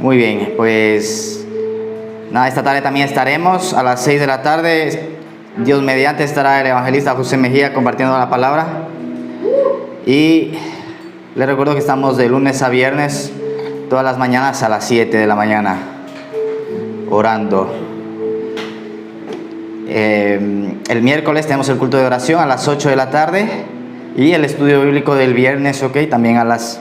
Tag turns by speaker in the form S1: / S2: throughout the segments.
S1: Muy bien, pues nada, esta tarde también estaremos a las 6 de la tarde. Dios mediante estará el evangelista José Mejía compartiendo la palabra. Y les recuerdo que estamos de lunes a viernes, todas las mañanas a las 7 de la mañana, orando. El miércoles tenemos el culto de oración a las 8 de la tarde y el estudio bíblico del viernes, también a las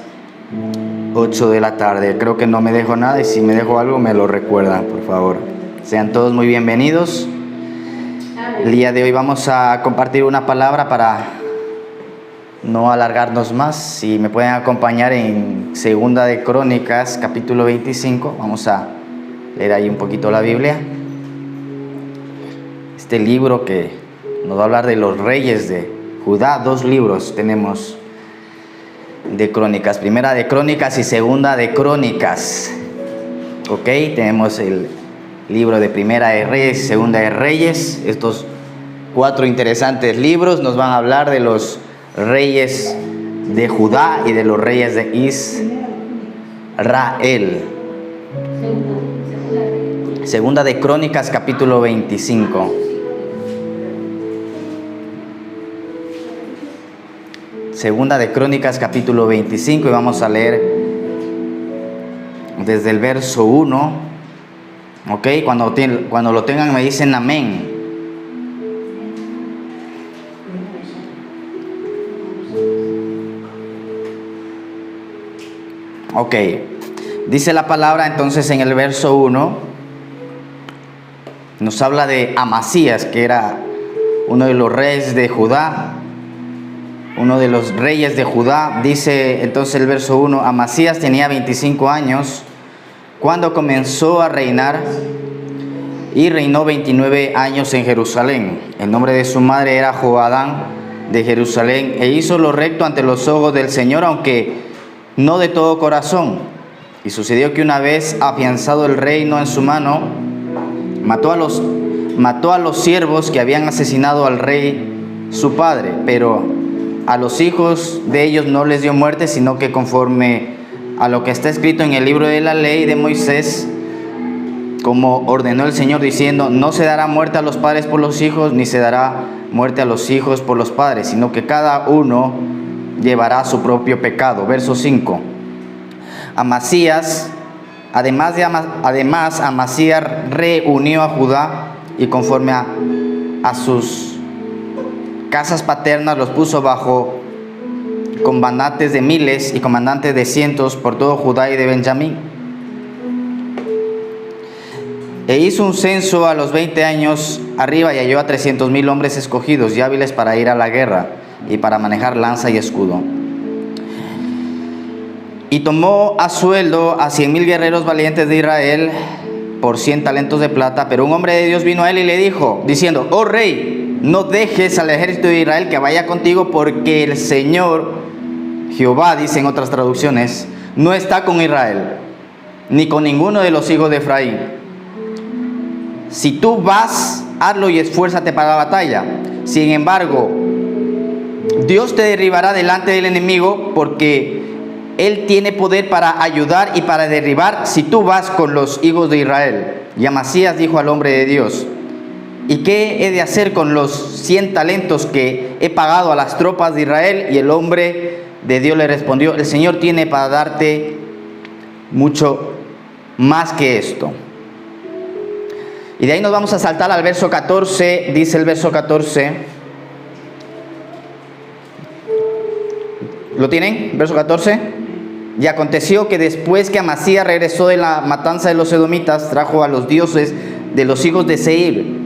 S1: 8 de la tarde. Creo que no me dejo nada y si me dejo algo me lo recuerdan, por favor. Sean todos muy bienvenidos. El día de hoy vamos a compartir una palabra para no alargarnos más. Si me pueden acompañar en Segunda de Crónicas, capítulo 25. Vamos a leer ahí un poquito la Biblia. Este libro que nos va a hablar de los reyes de Judá. 2 libros tenemos de Crónicas. Primera de Crónicas y Segunda de Crónicas. Tenemos el libro de Primera de Reyes y Segunda de Reyes. Estos 4 interesantes libros nos van a hablar de los reyes de Judá y de los reyes de Israel. Segunda de Crónicas, capítulo 25. Segunda de Crónicas, capítulo 25, y vamos a leer desde el verso 1. Cuando lo tengan me dicen amén. Dice la palabra entonces en el verso 1, nos habla de Amasías, que era uno de los reyes de Judá. Uno de los reyes de Judá. Dice entonces el verso 1, Amasías tenía 25 años cuando comenzó a reinar y reinó 29 años en Jerusalén. El nombre de su madre era Joadán de Jerusalén, e hizo lo recto ante los ojos del Señor, aunque no de todo corazón. Y sucedió que una vez afianzado el reino en su mano, mató a los siervos que habían asesinado al rey su padre, pero a los hijos de ellos no les dio muerte, sino que conforme a lo que está escrito en el libro de la ley de Moisés, como ordenó el Señor, diciendo: no se dará muerte a los padres por los hijos, ni se dará muerte a los hijos por los padres, sino que cada uno llevará su propio pecado. Verso 5. Amasías, además Amasías reunió a Judá y conforme a sus casas paternas los puso bajo comandantes de miles y comandantes de cientos por todo Judá y de Benjamín. E hizo un censo a los 20 años arriba y halló a 300,000 hombres escogidos y hábiles para ir a la guerra y para manejar lanza y escudo. Y tomó a sueldo a 100,000 guerreros valientes de Israel por 100 talentos de plata. Pero un hombre de Dios vino a él y le dijo, diciendo: oh rey, no dejes al ejército de Israel que vaya contigo, porque el Señor Jehová, dicen otras traducciones, no está con Israel, ni con ninguno de los hijos de Efraín. Si tú vas, hazlo y esfuérzate para la batalla. Sin embargo, Dios te derribará delante del enemigo, porque Él tiene poder para ayudar y para derribar si tú vas con los hijos de Israel. Y Amasías dijo al hombre de Dios: ¿y qué he de hacer con los 100 talentos que he pagado a las tropas de Israel? Y el hombre de Dios le respondió: el Señor tiene para darte mucho más que esto. Y de ahí nos vamos a saltar al verso 14. Dice el verso 14. ¿Lo tienen? Verso 14. Y aconteció que después que Amasías regresó de la matanza de los edomitas, trajo a los dioses de los hijos de Seir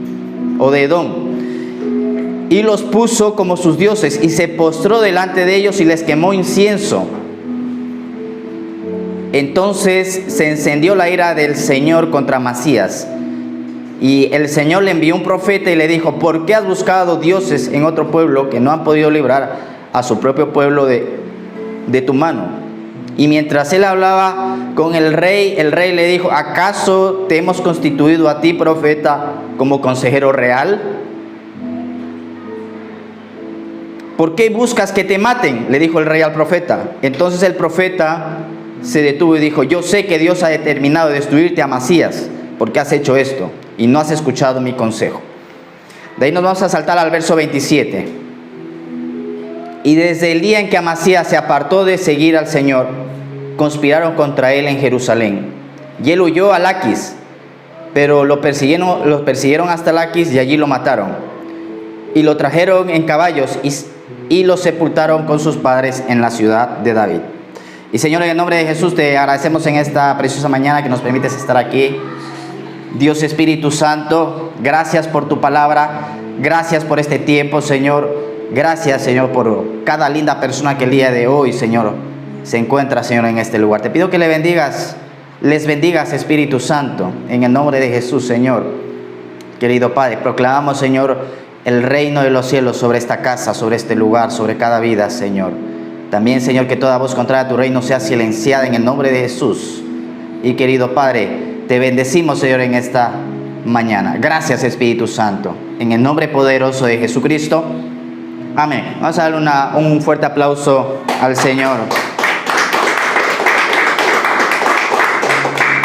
S1: o de Edom, y los puso como sus dioses, y se postró delante de ellos y les quemó incienso. Entonces se encendió la ira del Señor contra Amasías, y el Señor le envió un profeta y le dijo: ¿por qué has buscado dioses en otro pueblo que no han podido librar a su propio pueblo de tu mano? Y mientras él hablaba con el rey le dijo: ¿acaso te hemos constituido a ti profeta como consejero real? ¿Por qué buscas que te maten?, le dijo el rey al profeta. Entonces el profeta se detuvo y dijo: yo sé que Dios ha determinado destruirte, Amasías, porque has hecho esto y no has escuchado mi consejo. De ahí nos vamos a saltar al verso 27. Y desde el día en que Amasías se apartó de seguir al Señor, conspiraron contra él en Jerusalén. Y él huyó a Laquis, pero lo persiguieron hasta Laquis y allí lo mataron. Y lo trajeron en caballos y lo sepultaron con sus padres en la ciudad de David. Y Señor, en el nombre de Jesús te agradecemos en esta preciosa mañana que nos permites estar aquí. Dios Espíritu Santo, gracias por tu palabra, gracias por este tiempo, Señor. Gracias, Señor, por cada linda persona que el día de hoy, Señor, se encuentra, Señor, en este lugar. Te pido que les bendigas, Espíritu Santo, en el nombre de Jesús, Señor. Querido Padre, proclamamos, Señor, el reino de los cielos sobre esta casa, sobre este lugar, sobre cada vida, Señor. También, Señor, que toda voz contraria a tu reino sea silenciada en el nombre de Jesús. Y querido Padre, te bendecimos, Señor, en esta mañana. Gracias, Espíritu Santo. En el nombre poderoso de Jesucristo. Amén. Vamos a darle un fuerte aplauso al Señor.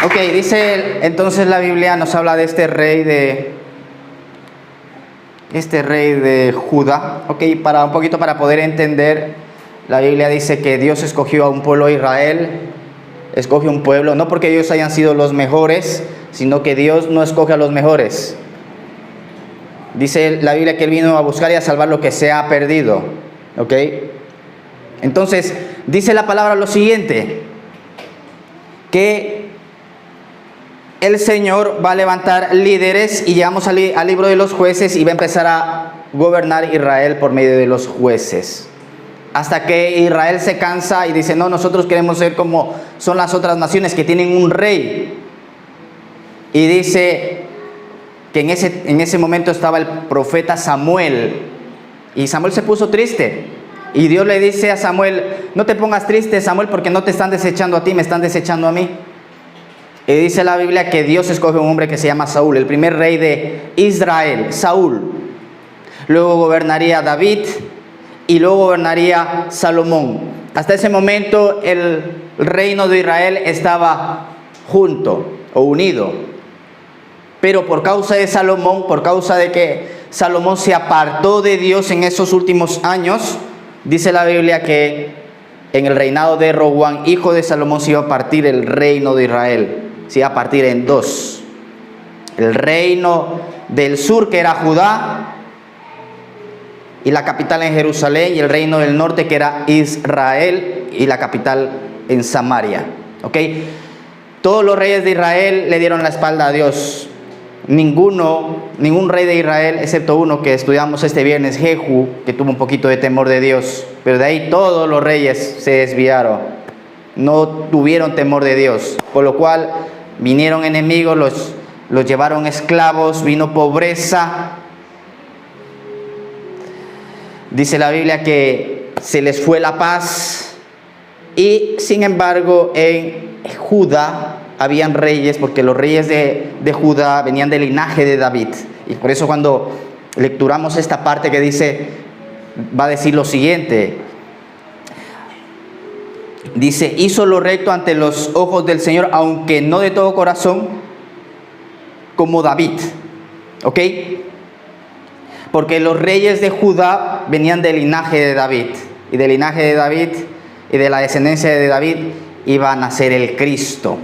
S1: Ok, dice entonces la Biblia, nos habla de este rey de Judá. Ok, para poder entender, la Biblia dice que Dios escogió a un pueblo de Israel. Escoge un pueblo, no porque ellos hayan sido los mejores, sino que Dios no escoge a los mejores. Dice la Biblia que Él vino a buscar y a salvar lo que se ha perdido. ¿Ok? Entonces, dice la palabra lo siguiente: que el Señor va a levantar líderes, y llegamos al libro de los jueces, y va a empezar a gobernar Israel por medio de los jueces. Hasta que Israel se cansa y dice: no, nosotros queremos ser como son las otras naciones que tienen un rey. Y dice que en ese momento estaba el profeta Samuel. Y Samuel se puso triste. Y Dios le dice a Samuel: no te pongas triste, Samuel, porque no te están desechando a ti, me están desechando a mí. Y dice la Biblia que Dios escoge un hombre que se llama Saúl, el primer rey de Israel, Saúl. Luego gobernaría David. Y luego gobernaría Salomón. Hasta ese momento el reino de Israel estaba junto o unido. Pero por causa de Salomón, por causa de que Salomón se apartó de Dios en esos últimos años, dice la Biblia que en el reinado de Roboam, hijo de Salomón, se iba a partir el reino de Israel. Se iba a partir en dos. El reino del sur, que era Judá, y la capital en Jerusalén, y el reino del norte, que era Israel, y la capital en Samaria. ¿Ok? Todos los reyes de Israel le dieron la espalda a Dios. Ningún rey de Israel, excepto uno que estudiamos este viernes, Jehu, que tuvo un poquito de temor de Dios. Pero de ahí todos los reyes se desviaron. No tuvieron temor de Dios. Por lo cual vinieron enemigos, los llevaron esclavos, vino pobreza. Dice la Biblia que se les fue la paz, y sin embargo en Judá habían reyes, porque los reyes de Judá venían del linaje de David. Y por eso cuando lecturamos esta parte que dice, va a decir lo siguiente. Dice: hizo lo recto ante los ojos del Señor, aunque no de todo corazón, como David. ¿Ok? Porque los reyes de Judá venían del linaje de David. Y del linaje de David y de la descendencia de David iba a nacer el Cristo.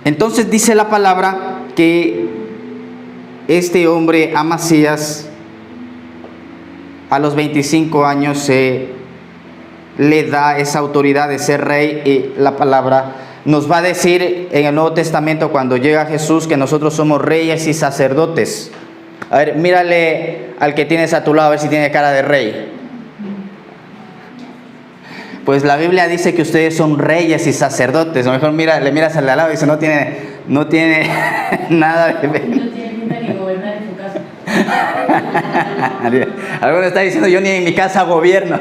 S1: Entonces dice la palabra que este hombre, Amasías, a los 25 años se le da esa autoridad de ser rey. Y la palabra nos va a decir en el Nuevo Testamento, cuando llega Jesús, que nosotros somos reyes y sacerdotes. A ver, mírale al que tienes a tu lado, a ver si tiene cara de rey. Pues la Biblia dice que ustedes son reyes y sacerdotes. A lo mejor le miras al de al lado y dice: no tiene nada de... No tiene pinta ni gobernar en su casa. Alguno está diciendo: yo ni en mi casa gobierno.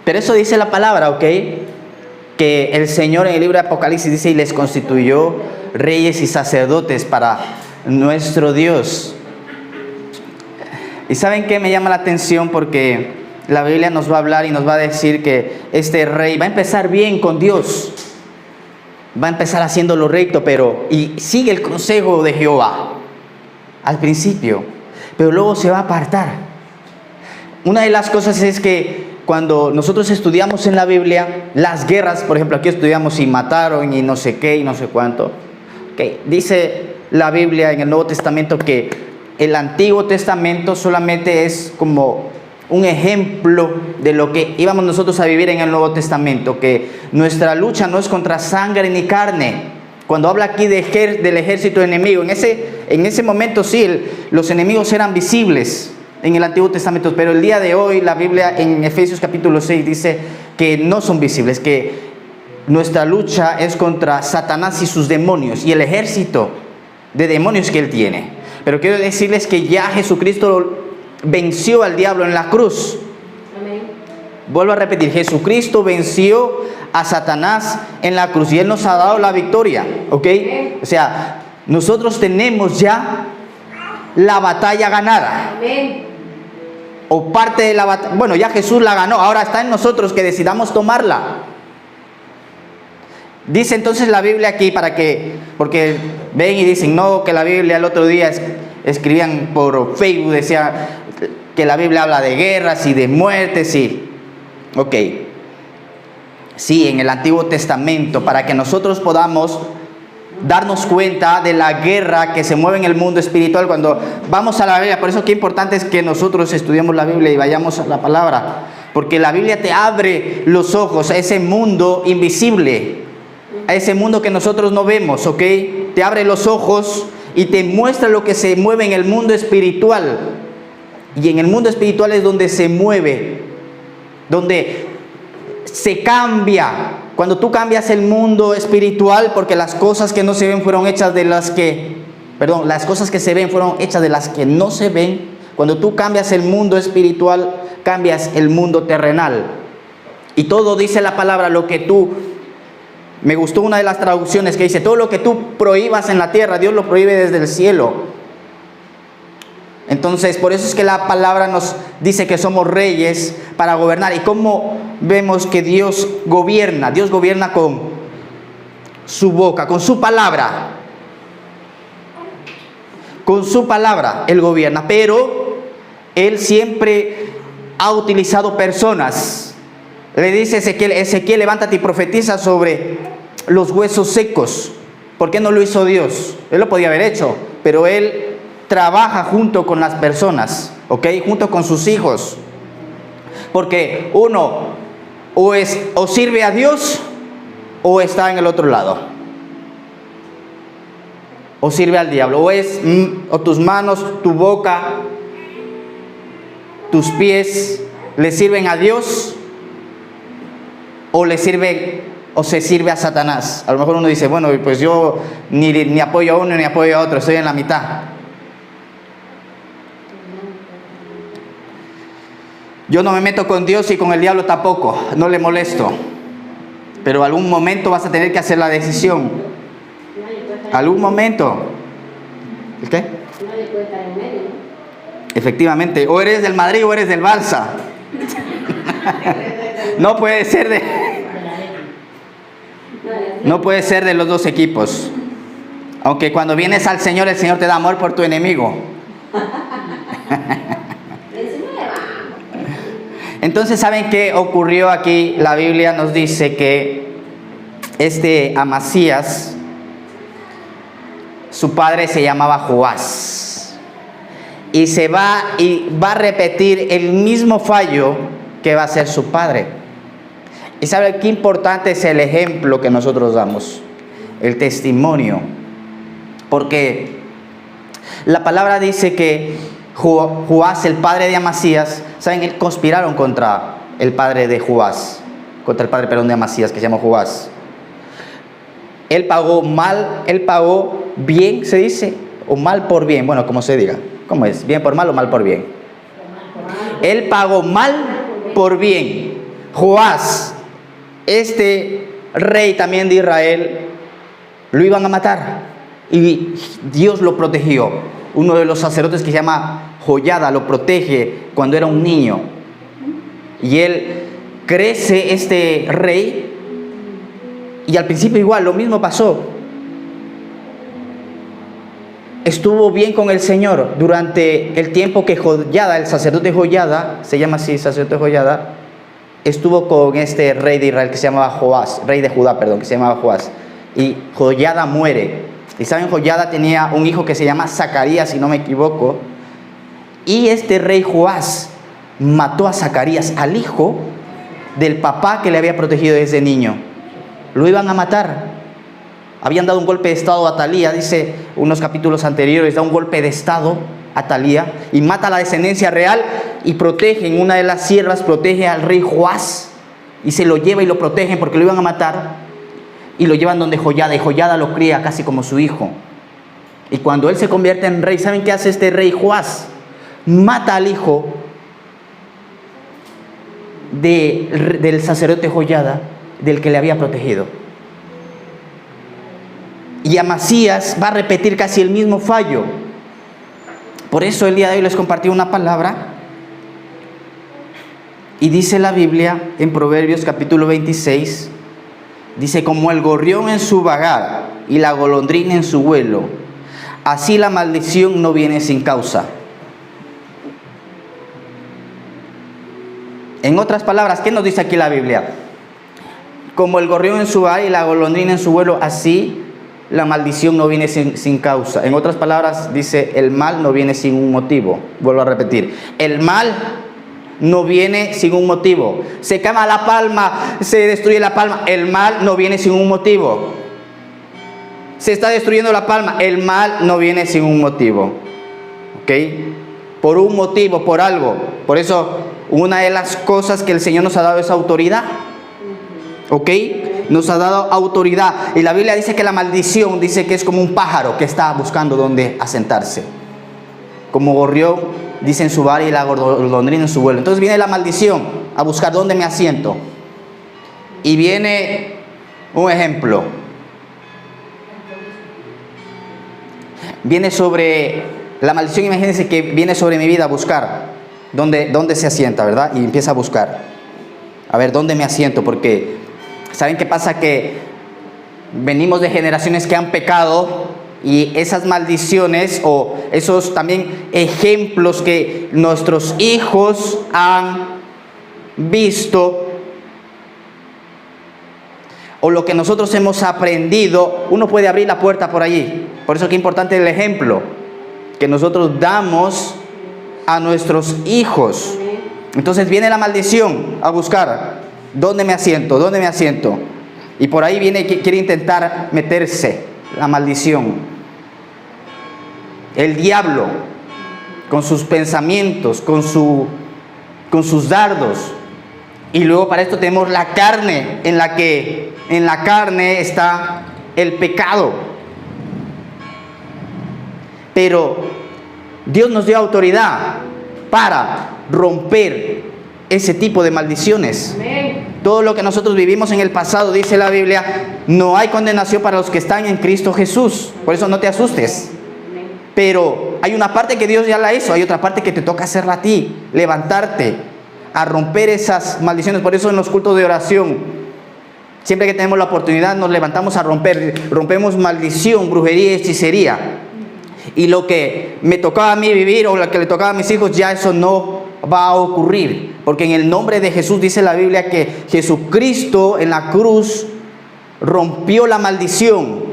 S1: Pero eso dice la palabra, ¿ok? Que el Señor en el libro de Apocalipsis dice: y les constituyó reyes y sacerdotes para nuestro Dios. ¿Y saben qué me llama la atención? Porque la Biblia nos va a hablar y nos va a decir que este rey va a empezar bien con Dios. Va a empezar haciendo lo recto, y sigue el consejo de Jehová al principio, pero luego se va a apartar. Una de las cosas es que cuando nosotros estudiamos en la Biblia, las guerras, por ejemplo, aquí estudiamos y mataron y no sé qué y no sé cuánto. Dice la Biblia en el Nuevo Testamento que el Antiguo Testamento solamente es como un ejemplo de lo que íbamos nosotros a vivir en el Nuevo Testamento, que nuestra lucha no es contra sangre ni carne. Cuando habla aquí del ejército enemigo, en ese momento sí, los enemigos eran visibles en el Antiguo Testamento, pero el día de hoy la Biblia en Efesios capítulo 6 dice que no son visibles, que nuestra lucha es contra Satanás y sus demonios y el ejército de demonios que él tiene. Pero quiero decirles que ya Jesucristo venció al diablo en la cruz. Amén. Vuelvo a repetir, Jesucristo venció a Satanás en la cruz y Él nos ha dado la victoria, ¿ok? Amén. O sea, nosotros tenemos ya la batalla ganada. Amén. O parte de la batalla. Bueno, ya Jesús la ganó, ahora está en nosotros que decidamos tomarla. Dice entonces la Biblia aquí porque ven y dicen, no, que la Biblia el otro día escribían por Facebook, decía que la Biblia habla de guerras y de muertes, sí. Ok. Sí, en el Antiguo Testamento, para que nosotros podamos darnos cuenta de la guerra que se mueve en el mundo espiritual cuando vamos a la Biblia. Por eso qué importante es que nosotros estudiemos la Biblia y vayamos a la palabra. Porque la Biblia te abre los ojos a ese mundo invisible, a ese mundo que nosotros no vemos, ¿ok? Te abre los ojos y te muestra lo que se mueve en el mundo espiritual. Y en el mundo espiritual es donde se mueve, donde se cambia. Cuando tú cambias el mundo espiritual, porque las cosas que no se ven fueron hechas de las que, las cosas que se ven fueron hechas de las que no se ven. Cuando tú cambias el mundo espiritual, cambias el mundo terrenal. Y todo dice la palabra, me gustó una de las traducciones que dice, todo lo que tú prohíbas en la tierra, Dios lo prohíbe desde el cielo. Entonces, por eso es que la palabra nos dice que somos reyes para gobernar. ¿Y cómo vemos que Dios gobierna? Dios gobierna con su boca, con su palabra. Con su palabra Él gobierna, pero Él siempre ha utilizado personas. Le dice Ezequiel, levántate y profetiza sobre los huesos secos. ¿Por qué no lo hizo Dios? Él lo podía haber hecho, pero Él trabaja junto con las personas, ¿ok? Junto con sus hijos. Porque uno o sirve a Dios o está en el otro lado. O sirve al diablo. O tus manos, tu boca, tus pies le sirven a Dios o se sirve a Satanás. A lo mejor uno dice, bueno, pues yo ni apoyo a uno ni apoyo a otro, estoy en la mitad. Yo no me meto con Dios y con el diablo tampoco, no le molesto. Pero algún momento vas a tener que hacer la decisión. Algún momento. ¿El qué? Efectivamente, o eres del Madrid o eres del Barça. No puede ser de los dos equipos. Aunque cuando vienes al Señor, el Señor te da amor por tu enemigo. Entonces, ¿saben qué ocurrió aquí? La Biblia nos dice que Amasías, su padre se llamaba Joás. Y va a repetir el mismo fallo que va a hacer su padre. ¿Y sabe qué importante es el ejemplo que nosotros damos? El testimonio. Porque la palabra dice que Joás, el padre de Amasías, ¿saben? Conspiraron contra el padre de Joás, contra el padre, de Amasías, que se llama Joás. Él pagó bien, se dice, o mal por bien, bueno, como se diga. ¿Cómo es? ¿Bien por mal o mal por bien? Él pagó mal por bien. Joás, rey también de Israel, lo iban a matar y Dios lo protegió. Uno de los sacerdotes que se llama Joyada lo protege cuando era un niño. Y él crece, este rey, y al principio igual, lo mismo pasó. Estuvo bien con el Señor durante el tiempo que Joiada, el sacerdote Joiada, se llama así, sacerdote Joiada, estuvo con este rey de Israel que se llamaba Joás, rey de Judá, perdón, que se llamaba Joás. Y Joiada muere. Y saben, Joiada tenía un hijo que se llama Zacarías, si no me equivoco. Y este rey Joás mató a Zacarías, al hijo del papá que le había protegido desde niño. Lo iban a matar. Habían dado un golpe de estado a Atalía, dice unos capítulos anteriores, da un golpe de estado a Atalía y mata a la descendencia real y protege en una de las sierras, protege al rey Joás y se lo lleva y lo protegen porque lo iban a matar y lo llevan donde Joiada, y Joiada lo cría casi como su hijo. Y cuando él se convierte en rey, ¿saben qué hace este rey Joás? Mata al hijo del sacerdote Joiada, del que le había protegido. Y Amasías va a repetir casi el mismo fallo. Por eso el día de hoy les compartí una palabra. Y dice la Biblia en Proverbios capítulo 26, dice: como el gorrión en su vagar y la golondrina en su vuelo, así la maldición no viene sin causa. En otras palabras, ¿qué nos dice aquí la Biblia? Como el gorrión en su vagar y la golondrina en su vuelo, así la maldición no viene sin causa. En otras palabras, dice, el mal no viene sin un motivo. Vuelvo a repetir, el mal no viene sin un motivo. Se quema la palma, se destruye la palma, el mal no viene sin un motivo. Se está destruyendo la palma, el mal no viene sin un motivo. ¿Ok? Por un motivo, por algo. Por eso, una de las cosas que el Señor nos ha dado es autoridad. ¿Ok? Nos ha dado autoridad. Y la Biblia dice que la maldición, dice que es como un pájaro que está buscando dónde asentarse. Como gorrión, dice en su vagar y la golondrina en su vuelo. Entonces viene la maldición a buscar dónde me asiento. Y viene un ejemplo. Viene sobre la maldición, imagínense que viene sobre mi vida a buscar dónde se asienta, ¿verdad? Y empieza a buscar. A ver, ¿dónde me asiento? Porque ¿saben qué pasa? Que venimos de generaciones que han pecado y esas maldiciones o esos también ejemplos que nuestros hijos han visto o lo que nosotros hemos aprendido, uno puede abrir la puerta por allí. Por eso que es importante el ejemplo que nosotros damos a nuestros hijos. Entonces viene la maldición a buscar ¿dónde me asiento? ¿Dónde me asiento? Y por ahí viene, quiere intentar meterse la maldición. El diablo, con sus pensamientos, con sus dardos. Y luego para esto tenemos la carne, en la que en la carne está el pecado. Pero Dios nos dio autoridad para romper ese tipo de maldiciones. Amén. Todo lo que nosotros vivimos en el pasado, dice la Biblia, no hay condenación para los que están en Cristo Jesús. Por eso no te asustes. Amén. Pero hay una parte que Dios ya la hizo, hay otra parte que te toca hacerla a ti, levantarte a romper esas maldiciones. Por eso en los cultos de oración, siempre que tenemos la oportunidad, nos levantamos a rompemos maldición, brujería y hechicería. Y lo que me tocaba a mí vivir o lo que le tocaba a mis hijos, ya eso no va a ocurrir. Porque en el nombre de Jesús dice la Biblia que Jesucristo en la cruz rompió la maldición.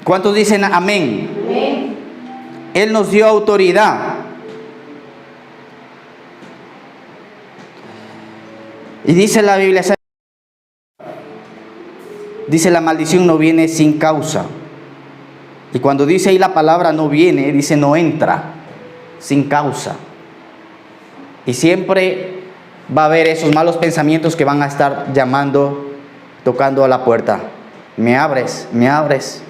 S1: ¿Cuántos dicen amén? Amén. Él nos dio autoridad. Y dice la Biblia, dice la maldición no viene sin causa. Y cuando dice ahí la palabra no viene, dice no entra, sin causa. Y siempre va a haber esos malos pensamientos que van a estar llamando, tocando a la puerta. Me abres, me abres.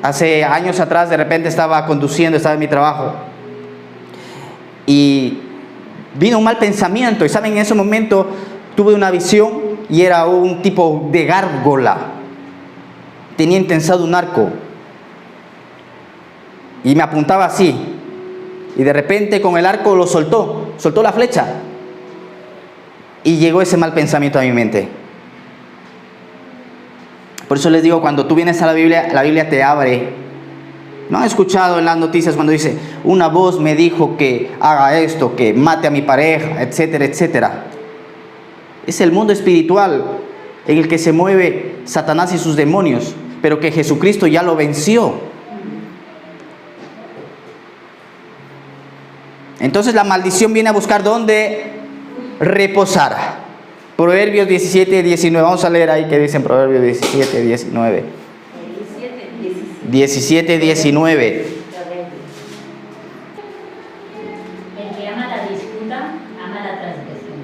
S1: Hace años atrás de repente estaba conduciendo, estaba en mi trabajo. Y vino un mal pensamiento. Y saben, en ese momento tuve una visión y era un tipo de gárgola. Tenía intensado un arco y me apuntaba así. Y de repente con el arco lo soltó la flecha. Y llegó ese mal pensamiento a mi mente. Por eso les digo, cuando tú vienes a la Biblia te abre. ¿No han escuchado en las noticias cuando dice, una voz me dijo que haga esto, que mate a mi pareja, etcétera, etcétera? Es el mundo espiritual en el que se mueve Satanás y sus demonios, pero que Jesucristo ya lo venció. Entonces la maldición viene a buscar dónde reposar. Proverbios 17, 19. Vamos a leer ahí que dice en Proverbios 17, 19. 17, 19.
S2: El que ama la disputa, ama la transgresión.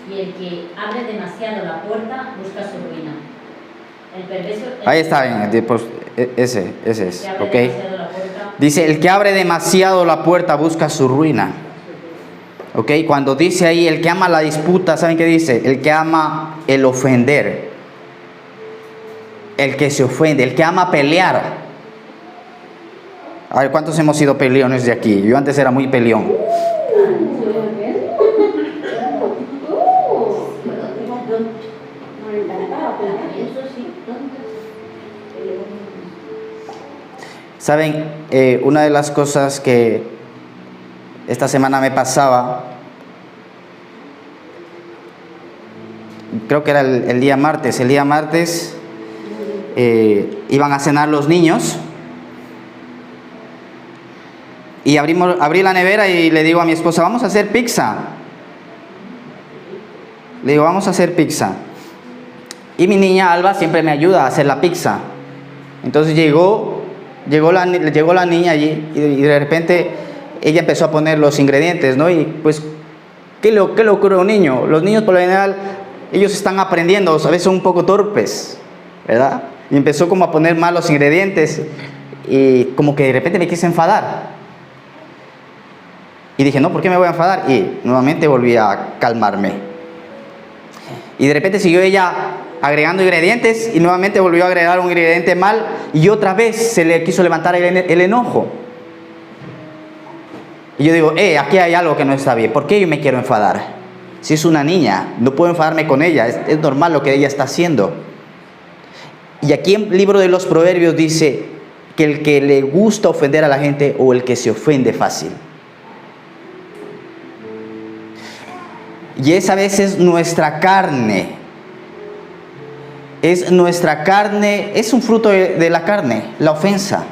S2: Y el que abre demasiado la puerta, busca su ruina. El perverso...
S1: Ahí está bien, pues, ese es, ¿ok? Dice, el que abre demasiado la puerta busca su ruina. ¿Ok? Cuando dice ahí, el que ama la disputa, ¿saben qué dice? El que ama el ofender. El que se ofende, el que ama pelear. A ver, ¿cuántos hemos sido peleones de aquí? Yo antes era muy peleón. ¿Saben? Una de las cosas que esta semana me pasaba, creo que era el día martes. El día martes iban a cenar los niños y abrí la nevera y le digo a mi esposa, vamos a hacer pizza. Le digo, vamos a hacer pizza. Y mi niña Alba siempre me ayuda a hacer la pizza. Entonces llegó la niña allí y de repente ella empezó a poner los ingredientes, ¿no? Y pues, ¿qué le ocurre a un niño? Los niños por lo general, ellos están aprendiendo, a veces son un poco torpes, ¿verdad? Y empezó como a poner mal los ingredientes y como que de repente me quise enfadar. Y dije, no, ¿por qué me voy a enfadar? Y nuevamente volví a calmarme. Y de repente siguió ella agregando ingredientes y nuevamente volvió a agregar un ingrediente mal y otra vez se le quiso levantar el enojo. Y yo digo, aquí hay algo que no está bien. ¿Por qué yo me quiero enfadar? Si es una niña, no puedo enfadarme con ella. Es normal lo que ella está haciendo. Y aquí en el libro de los Proverbios dice que el que le gusta ofender a la gente o el que se ofende fácil. Y es a veces nuestra carne. Es un fruto de la carne, la ofensa.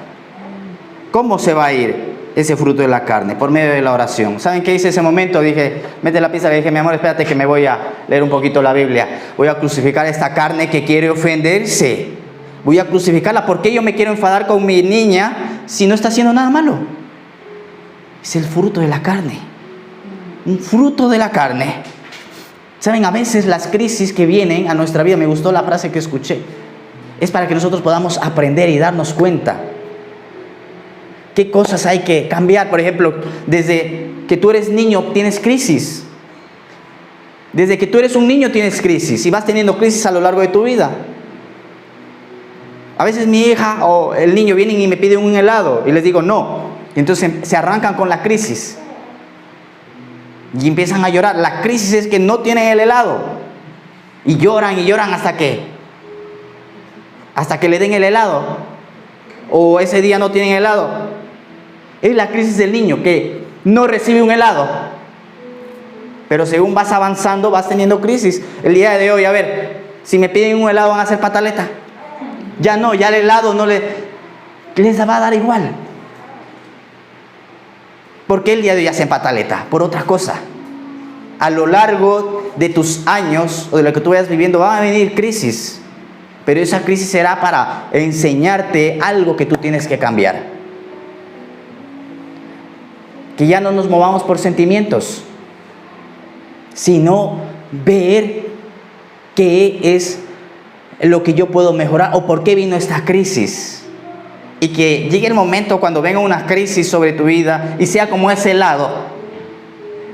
S1: ¿Cómo se va a ir ese fruto de la carne? Por medio de la oración. ¿Saben qué hice ese momento? Dije, mete la pizza, le dije, mi amor, espérate que me voy a leer un poquito la Biblia. Voy a crucificar esta carne que quiere ofenderse. Voy a crucificarla. ¿Por qué yo me quiero enfadar con mi niña si no está haciendo nada malo? Es el fruto de la carne. Un fruto de la carne. ¿Saben? A veces las crisis que vienen a nuestra vida, me gustó la frase que escuché, es para que nosotros podamos aprender y darnos cuenta qué cosas hay que cambiar. Por ejemplo, desde que tú eres niño tienes crisis. Desde que tú eres un niño tienes crisis y vas teniendo crisis a lo largo de tu vida. A veces mi hija o el niño vienen y me piden un helado y les digo no. Y entonces se arrancan con la crisis. Y empiezan a llorar. La crisis es que no tienen el helado. Y lloran hasta que le den el helado. O ese día no tienen helado. Es la crisis del niño que no recibe un helado. Pero según vas avanzando, vas teniendo crisis. El día de hoy, a ver, si me piden un helado van a hacer pataleta. Ya no, ya el helado no les va a dar igual. ¿Por qué el día de hoy hacen pataleta? Por otra cosa. A lo largo de tus años o de lo que tú vayas viviendo van a venir crisis. Pero esa crisis será para enseñarte algo que tú tienes que cambiar. Que ya no nos movamos por sentimientos, sino ver qué es lo que yo puedo mejorar o por qué vino esta crisis. Y que llegue el momento cuando venga una crisis sobre tu vida y sea como ese helado.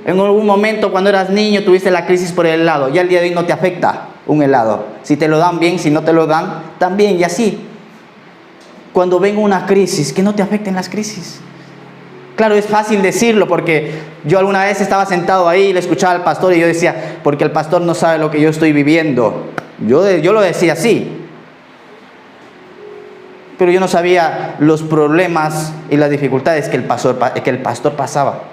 S1: En algún momento cuando eras niño tuviste la crisis por el helado. Ya el día de hoy no te afecta un helado. Si te lo dan bien, si no te lo dan, también. Y así. Cuando venga una crisis, que no te afecten las crisis. Claro, es fácil decirlo porque yo alguna vez estaba sentado ahí y le escuchaba al pastor y yo decía, porque el pastor no sabe lo que yo estoy viviendo. Yo lo decía así. Pero yo no sabía los problemas y las dificultades que el pastor pasaba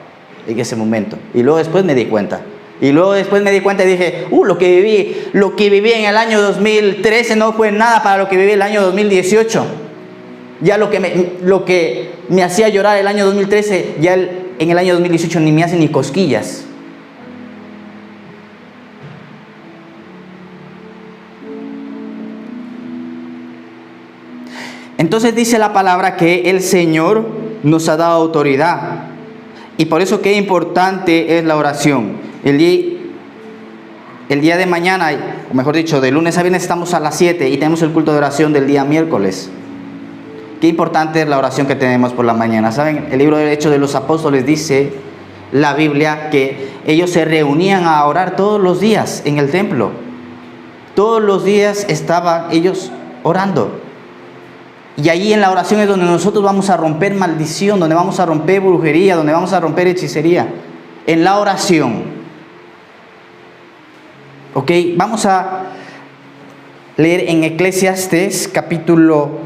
S1: en ese momento. Y luego después me di cuenta. Y dije, lo que viví en el año 2013 no fue nada para lo que viví el año 2018. Ya lo que me hacía llorar el año 2013, ya en el año 2018 ni me hace ni cosquillas. Entonces dice la palabra que el Señor nos ha dado autoridad. Y por eso qué importante es la oración. El día de mañana, o mejor dicho, de lunes a viernes estamos a las 7 y tenemos el culto de oración del día miércoles. Qué importante es la oración que tenemos por la mañana. ¿Saben? El libro de Hechos de los Apóstoles dice, la Biblia, que ellos se reunían a orar todos los días en el templo. Todos los días estaban ellos orando. Y ahí en la oración es donde nosotros vamos a romper maldición, donde vamos a romper brujería, donde vamos a romper hechicería. En la oración. Ok, vamos a leer en Eclesiastés capítulo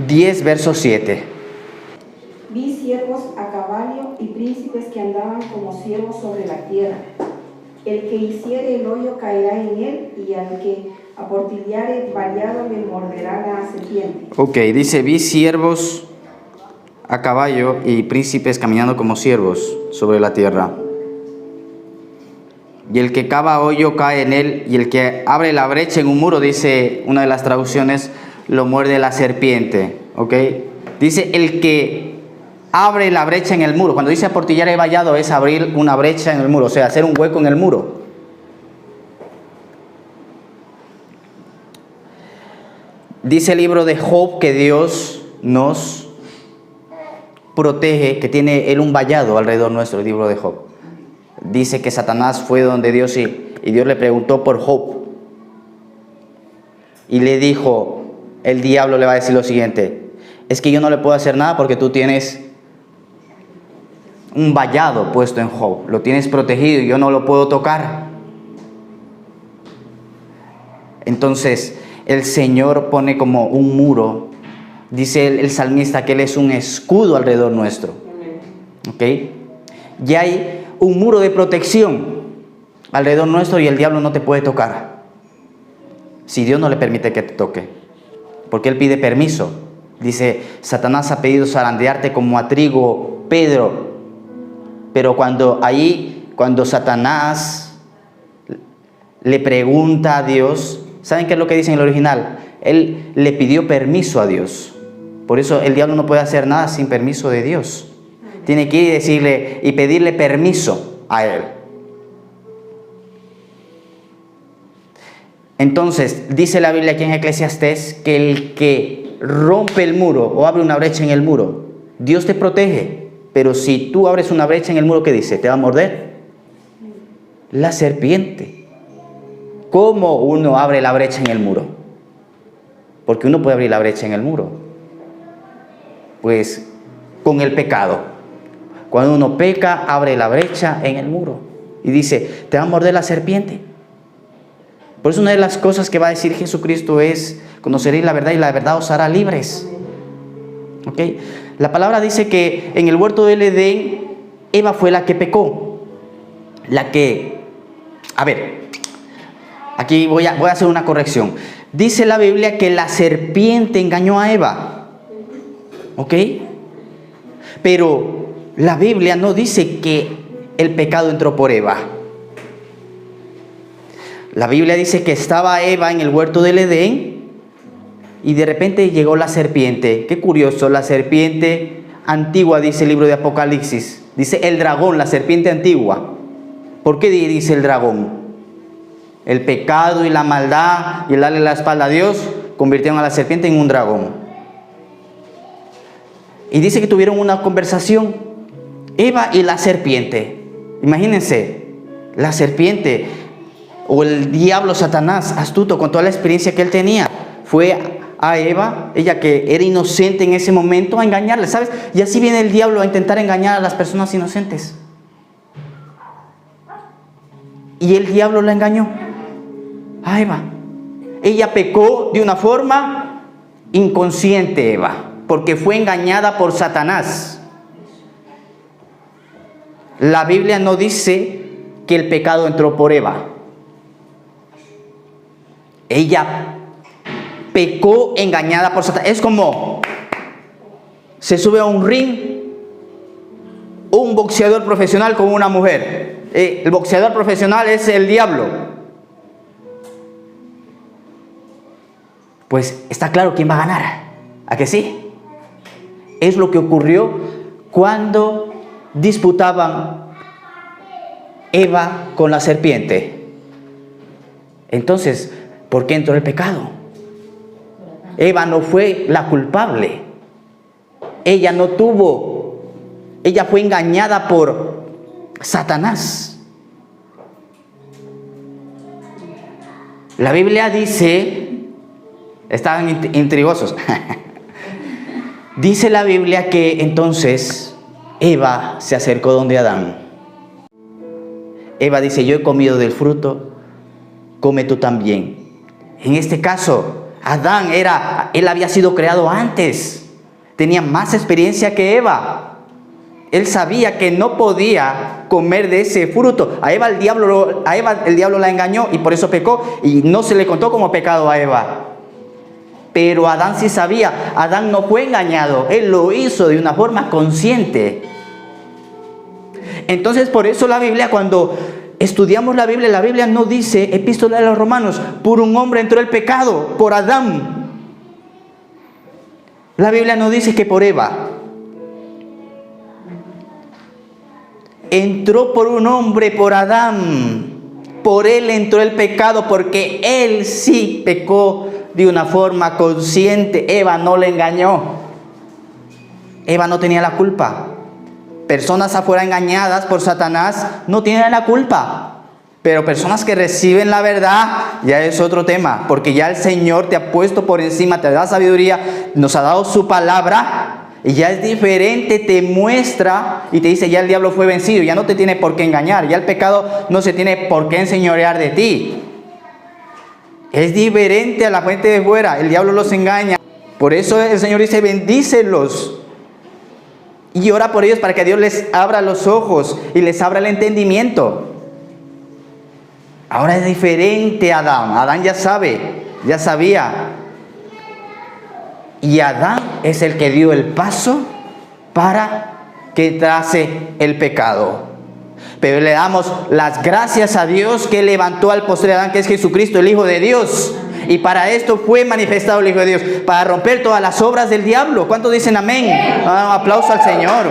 S1: 10, verso 7.
S3: Vi siervos a caballo y príncipes que andaban como siervos sobre la tierra. El que hiciere el hoyo caerá en él, y al que aportillare vallado le morderá la serpiente.
S1: Ok, dice, vi siervos a caballo y príncipes caminando como siervos sobre la tierra. Y el que cava hoyo cae en él, y el que abre la brecha en un muro, dice una de las traducciones, lo muerde la serpiente. Ok, dice el que abre la brecha en el muro. Cuando dice aportillar y vallado es abrir una brecha en el muro, o sea, hacer un hueco en el muro. Dice el libro de Job que Dios nos protege, que tiene Él un vallado alrededor nuestro, el libro de Job. Dice que Satanás fue donde Dios y Dios le preguntó por Job. Y le dijo, el diablo le va a decir lo siguiente, es que yo no le puedo hacer nada porque tú tienes un vallado puesto en Job, lo tienes protegido y yo no lo puedo tocar. Entonces el Señor pone como un muro, dice el salmista que Él es un escudo alrededor nuestro. ¿Ok? Y hay un muro de protección alrededor nuestro y el diablo no te puede tocar si Dios no le permite que te toque, porque Él pide permiso. Dice, Satanás ha pedido zarandearte como a trigo, Pedro. Pero cuando Satanás le pregunta a Dios, ¿saben qué es lo que dice en el original? Él le pidió permiso a Dios. Por eso el diablo no puede hacer nada sin permiso de Dios. Tiene que ir y decirle y pedirle permiso a Él. Entonces, dice la Biblia aquí en Eclesiastés que el que rompe el muro o abre una brecha en el muro, Dios te protege. Pero si tú abres una brecha en el muro, ¿qué dice? ¿Te va a morder? La serpiente. ¿Cómo uno abre la brecha en el muro? Porque uno puede abrir la brecha en el muro. Pues con el pecado. Cuando uno peca, abre la brecha en el muro. Y dice, ¿te va a morder la serpiente? Por eso una de las cosas que va a decir Jesucristo es, conoceréis la verdad y la verdad os hará libres. ¿Ok? La palabra dice que en el huerto del Edén, Eva fue la que pecó. Aquí voy a hacer una corrección. Dice la Biblia que la serpiente engañó a Eva. ¿Ok? Pero la Biblia no dice que el pecado entró por Eva. La Biblia dice que estaba Eva en el huerto del Edén y de repente llegó la serpiente. Qué curioso, la serpiente antigua, dice el libro de Apocalipsis. Dice el dragón, la serpiente antigua. ¿Por qué dice el dragón? El pecado y la maldad y el darle la espalda a Dios convirtieron a la serpiente en un dragón. Y dice que tuvieron una conversación, Eva y la serpiente. Imagínense, la serpiente o el diablo Satanás, astuto con toda la experiencia que él tenía, fue a Eva, ella que era inocente en ese momento, a engañarle, ¿sabes? Y así viene el diablo a intentar engañar a las personas inocentes. Y el diablo la engañó a Eva. Ella pecó de una forma inconsciente, Eva, porque fue engañada por Satanás. La Biblia no dice que el pecado entró por Eva. Ella pecó engañada por Satanás. Es como se sube a un ring un boxeador profesional con una mujer. El boxeador profesional es el diablo. Pues está claro quién va a ganar. ¿A que sí? Es lo que ocurrió cuando disputaban Eva con la serpiente. Entonces, ¿por qué entró el pecado? Eva no fue la culpable. Ella no tuvo, ella fue engañada por Satanás. La Biblia dice, estaban intrigosos. Dice la Biblia que entonces Eva se acercó donde Adán. Eva dice, yo he comido del fruto, come tú también. En este caso, Adán él había sido creado antes, tenía más experiencia que Eva. Él sabía que no podía comer de ese fruto. A Eva el diablo la engañó y por eso pecó, y no se le contó como pecado a Eva. Pero Adán sí sabía. Adán no fue engañado, él lo hizo de una forma consciente. Entonces, por eso la Biblia, cuando estudiamos la Biblia no dice, Epístola de los Romanos, por un hombre entró el pecado, por Adán. La Biblia no dice que por Eva. Entró por un hombre, por Adán. Por él entró el pecado, porque él sí pecó de una forma consciente. Eva no le engañó. Eva no tenía la culpa. Personas afuera engañadas por Satanás no tienen la culpa. Pero personas que reciben la verdad ya es otro tema. Porque ya el Señor te ha puesto por encima, te da sabiduría, nos ha dado su palabra. Y ya es diferente, te muestra y te dice, ya el diablo fue vencido, ya no te tiene por qué engañar, ya el pecado no se tiene por qué enseñorear de ti. Es diferente a la gente de fuera, el diablo los engaña. Por eso el Señor dice, bendícelos y ora por ellos para que Dios les abra los ojos y les abra el entendimiento. Ahora es diferente a Adán. Adán ya sabe, ya sabía. Y Adán es el que dio el paso para que entrase el pecado. Pero le damos las gracias a Dios que levantó al postre Adán, que es Jesucristo, el Hijo de Dios. Y para esto fue manifestado el Hijo de Dios, para romper todas las obras del diablo. ¿Cuántos dicen amén? Un aplauso al Señor.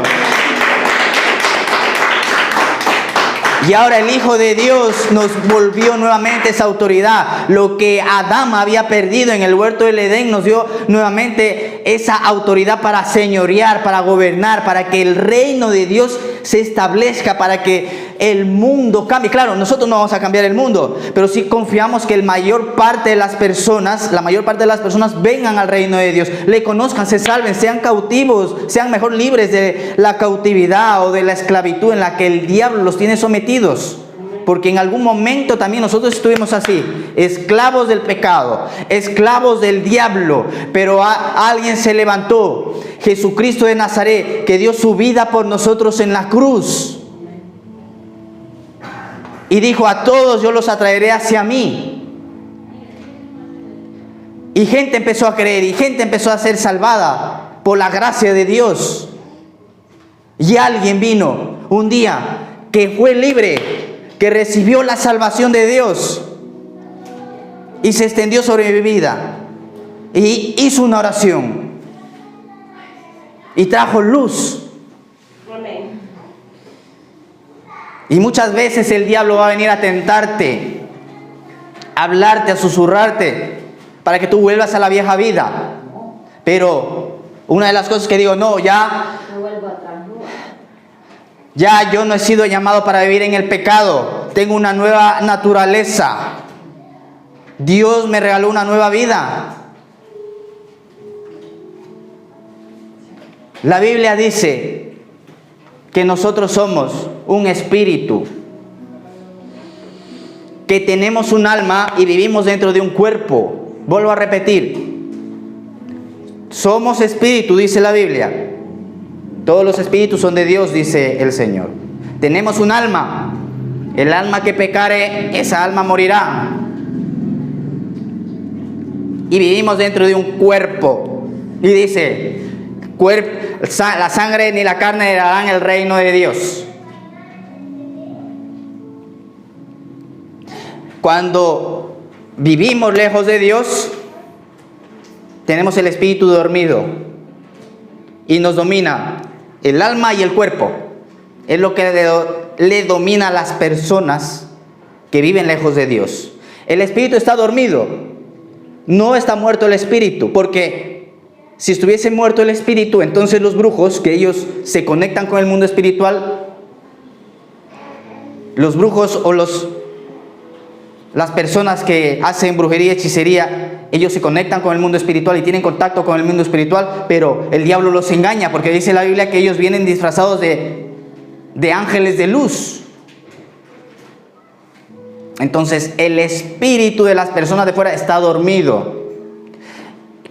S1: Y ahora el Hijo de Dios nos volvió nuevamente esa autoridad. Lo que Adán había perdido en el huerto del Edén, nos dio nuevamente esa autoridad para señorear, para gobernar, para que el reino de Dios se establezca, para que el mundo cambie. Claro, nosotros no vamos a cambiar el mundo, pero sí confiamos que la mayor parte de las personas vengan al reino de Dios, le conozcan, se salven, sean cautivos, sean mejor libres de la cautividad o de la esclavitud en la que el diablo los tiene sometidos. Porque en algún momento también nosotros estuvimos así, esclavos del pecado, esclavos del diablo, pero alguien se levantó, Jesucristo de Nazaret, que dio su vida por nosotros en la cruz. Y dijo, a todos yo los atraeré hacia mí. Y gente empezó a creer, y gente empezó a ser salvada por la gracia de Dios. Y alguien vino un día que fue libre, que recibió la salvación de Dios y se extendió sobre mi vida y hizo una oración y trajo luz. Y muchas veces el diablo va a venir a tentarte, a hablarte, a susurrarte, para que tú vuelvas a la vieja vida. Pero una de las cosas que digo, no, ya yo no he sido llamado para vivir en el pecado. Tengo una nueva naturaleza. Dios me regaló una nueva vida. La Biblia dice que nosotros somos un espíritu, que tenemos un alma y vivimos dentro de un cuerpo. Vuelvo a repetir, somos espíritu, dice la Biblia. Todos los espíritus son de Dios, dice el Señor. Tenemos un alma. El alma que pecare, esa alma morirá. Y vivimos dentro de un cuerpo. Y dice, la sangre ni la carne heredarán el reino de Dios. Cuando vivimos lejos de Dios, tenemos el espíritu dormido y nos domina el alma y el cuerpo. Es lo que le domina a las personas que viven lejos de Dios. El espíritu está dormido, no está muerto el espíritu, porque si estuviese muerto el espíritu, entonces los brujos, que ellos se conectan con el mundo espiritual, los brujos o las personas que hacen brujería, hechicería, ellos se conectan con el mundo espiritual y tienen contacto con el mundo espiritual, pero el diablo los engaña, porque dice la Biblia que ellos vienen disfrazados de ángeles de luz. Entonces el espíritu de las personas de fuera está dormido.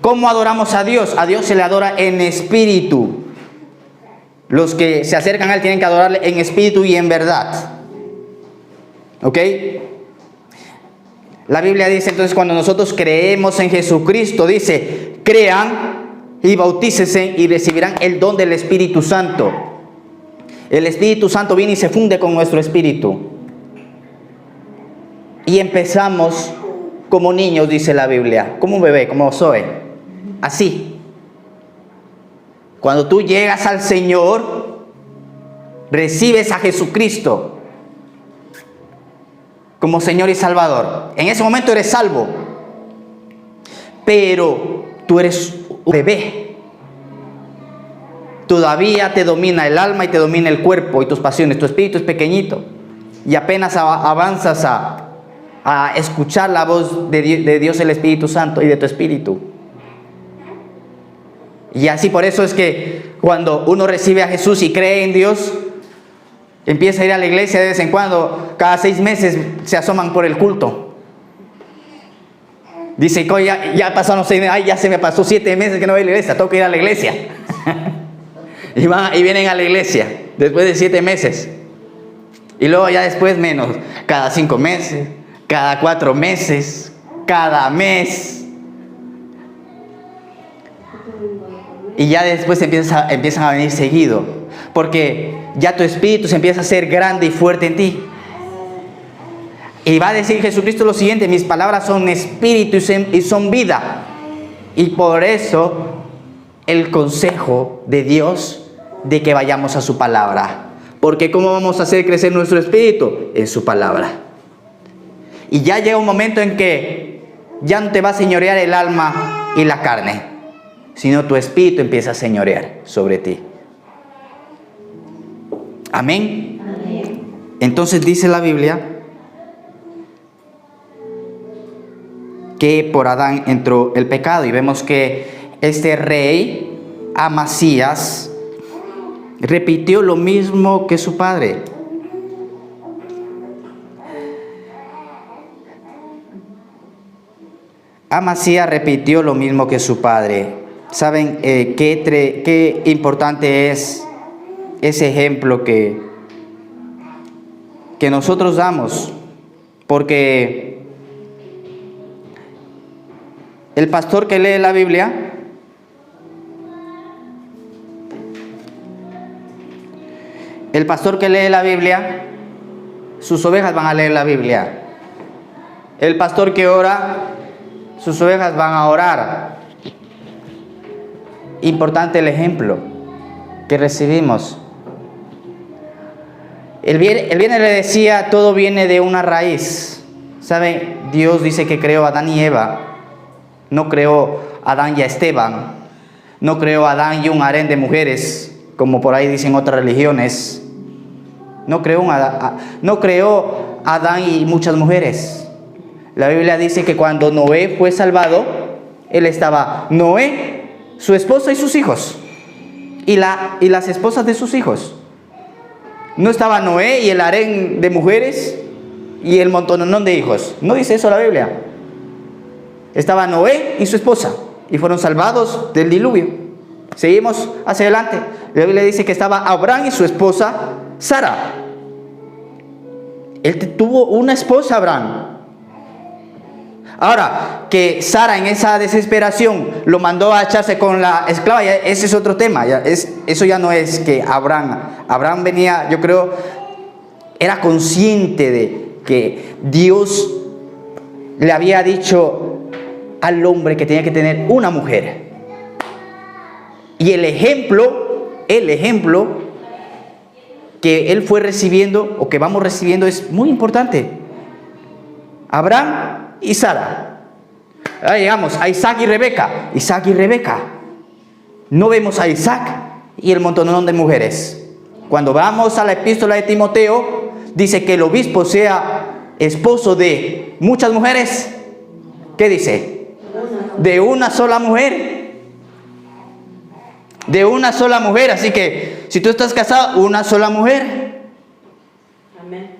S1: ¿Cómo adoramos a Dios? A Dios se le adora en espíritu. Los que se acercan a Él tienen que adorarle en espíritu y en verdad. ¿Ok? La Biblia dice entonces, cuando nosotros creemos en Jesucristo, dice, crean y bautícense y recibirán el don del Espíritu Santo. El Espíritu Santo viene y se funde con nuestro espíritu. Y empezamos como niños, dice la Biblia, como un bebé, como Zoe. Así. Cuando tú llegas al Señor, recibes a Jesucristo como Señor y Salvador. En ese momento eres salvo, pero tú eres un bebé. Todavía te domina el alma y te domina el cuerpo y tus pasiones. Tu espíritu es pequeñito y apenas avanzas a escuchar la voz de Dios, el Espíritu Santo, y de tu espíritu. Y así, por eso es que cuando uno recibe a Jesús y cree en Dios, empieza a ir a la iglesia de vez en cuando. Cada 6 meses se asoman por el culto. Dice, ya pasaron 6 meses, ya se me pasó 7 meses que no voy a la iglesia, tengo que ir a la iglesia. y vienen a la iglesia después de 7 meses. Y luego ya después menos, cada 5 meses, cada 4 meses, cada mes. Y ya después empiezan a venir seguido, porque ya tu espíritu se empieza a hacer grande y fuerte en ti. Y va a decir Jesucristo lo siguiente: mis palabras son espíritu y son vida. Y por eso el consejo de Dios de que vayamos a su palabra. Porque ¿cómo vamos a hacer crecer nuestro espíritu? En su palabra. Y ya llega un momento en que ya no te va a señorear el alma y la carne, sino tu espíritu empieza a señorear sobre ti. Amén.
S2: Amén.
S1: Entonces dice la Biblia que por Adán entró el pecado, y vemos que este rey Amasías repitió lo mismo que su padre. Amasías repitió lo mismo que su padre. ¿Saben qué importante es ese ejemplo que nosotros damos? Porque el pastor que lee la Biblia sus ovejas van a leer la Biblia. El pastor que ora, sus ovejas van a orar. Importante el ejemplo que recibimos. El viernes le decía, todo viene de una raíz. ¿Sabe? Dios dice que creó a Adán y Eva. No creó a Adán y a Esteban. No creó a Adán y un harén de mujeres, como por ahí dicen otras religiones. No creó a Adán y muchas mujeres. La Biblia dice que cuando Noé fue salvado, él estaba Noé, su esposa y sus hijos. y las esposas de sus hijos. No estaba Noé y el harén de mujeres y el montononón de hijos. No dice eso la Biblia. Estaba Noé y su esposa y fueron salvados del diluvio. Seguimos hacia adelante. La Biblia dice que estaba Abraham y su esposa Sara. Él tuvo una esposa, Abraham. Ahora, que Sara en esa desesperación lo mandó a echarse con la esclava, ese es otro tema. Eso ya no es que Abraham venía, yo creo, era consciente de que Dios le había dicho al hombre que tenía que tener una mujer. Y el ejemplo que él fue recibiendo, o que vamos recibiendo, es muy importante. Abraham y Sara. Ahora llegamos a Isaac y Rebeca. Isaac y Rebeca. No vemos a Isaac y el montonón de mujeres. Cuando vamos a la epístola de Timoteo, dice que el obispo sea esposo de muchas mujeres. ¿Qué dice? De una sola mujer. De una sola mujer. Así que si tú estás casado, una sola mujer.
S3: Amén.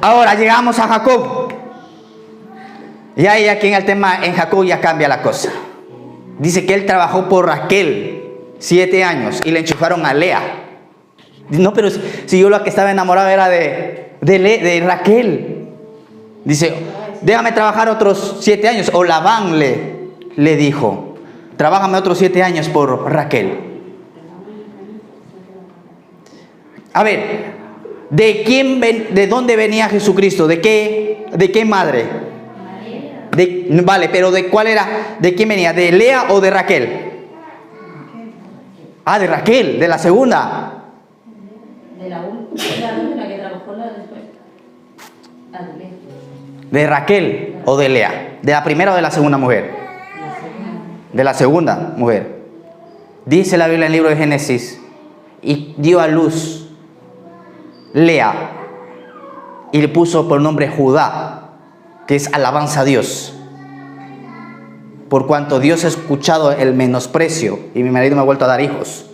S1: Ahora llegamos a Jacob. Y ahí aquí en el tema, en Jacob ya cambia la cosa. Dice que él trabajó por Raquel 7 años y le enchufaron a Lea. No, pero si yo lo que estaba enamorado era de Raquel. Dice, déjame trabajar otros 7 años. O Labán le dijo, trabájame otros 7 años por Raquel. A ver, ¿de dónde venía Jesucristo? ¿De qué madre? Vale, pero ¿de cuál era? ¿De quién venía? ¿De Lea o de Raquel? Ah, de Raquel, de la segunda.
S2: De la última que trabajó la después.
S1: ¿De Raquel o de Lea? ¿De la primera o de la segunda mujer? De la segunda mujer. Dice la Biblia en el libro de Génesis, y dio a luz Lea y le puso por nombre Judá, que es alabanza a Dios, por cuanto Dios ha escuchado el menosprecio y mi marido me ha vuelto a dar hijos.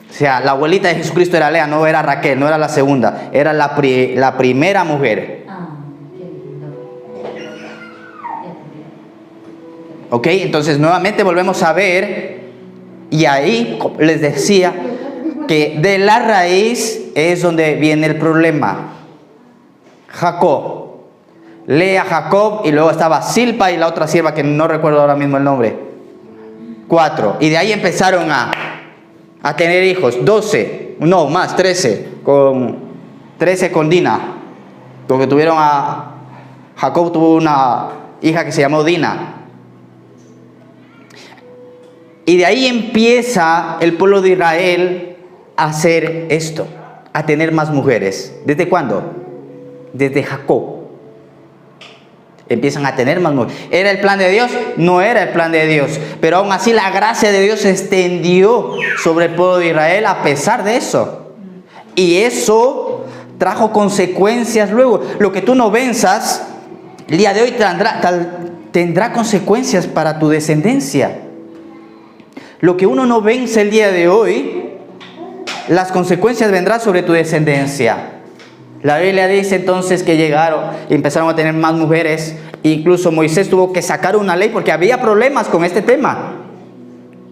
S1: O sea, la abuelita de Jesucristo era Lea, no era Raquel, no era la segunda, era la primera mujer. Ok, entonces nuevamente volvemos a ver, y ahí les decía que de la raíz es donde viene el problema. Jacob, Lea, Jacob, y luego estaba Silpa y la otra sierva que no recuerdo ahora mismo el nombre. 4, y de ahí empezaron a tener hijos. 12, no más, 13 con Dina, porque Jacob tuvo una hija que se llamó Dina. Y de ahí empieza el pueblo de Israel a hacer esto, a tener más mujeres. ¿Desde cuándo? Desde Jacob. Empiezan a tener más mujeres. ¿Era el plan de Dios? No era el plan de Dios. Pero aún así la gracia de Dios se extendió sobre el pueblo de Israel a pesar de eso. Y eso trajo consecuencias luego. Lo que tú no venzas, el día de hoy tendrá consecuencias para tu descendencia. Lo que uno no vence el día de hoy, las consecuencias vendrán sobre tu descendencia. La Biblia dice entonces que llegaron y empezaron a tener más mujeres. Incluso Moisés tuvo que sacar una ley porque había problemas con este tema.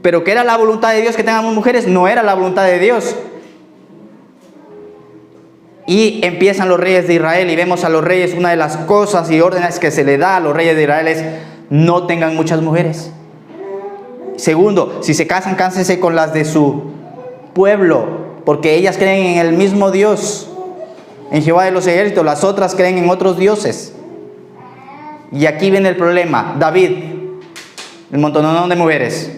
S1: Pero que era la voluntad de Dios que tengamos mujeres, no era la voluntad de Dios. Y empiezan los reyes de Israel y vemos a los reyes, una de las cosas y órdenes que se le da a los reyes de Israel es no tengan muchas mujeres. Segundo, si se casan, cásense con las de su pueblo, porque ellas creen en el mismo Dios, en Jehová de los ejércitos. Las otras creen en otros dioses. Y aquí viene el problema. David, el montonón de mujeres.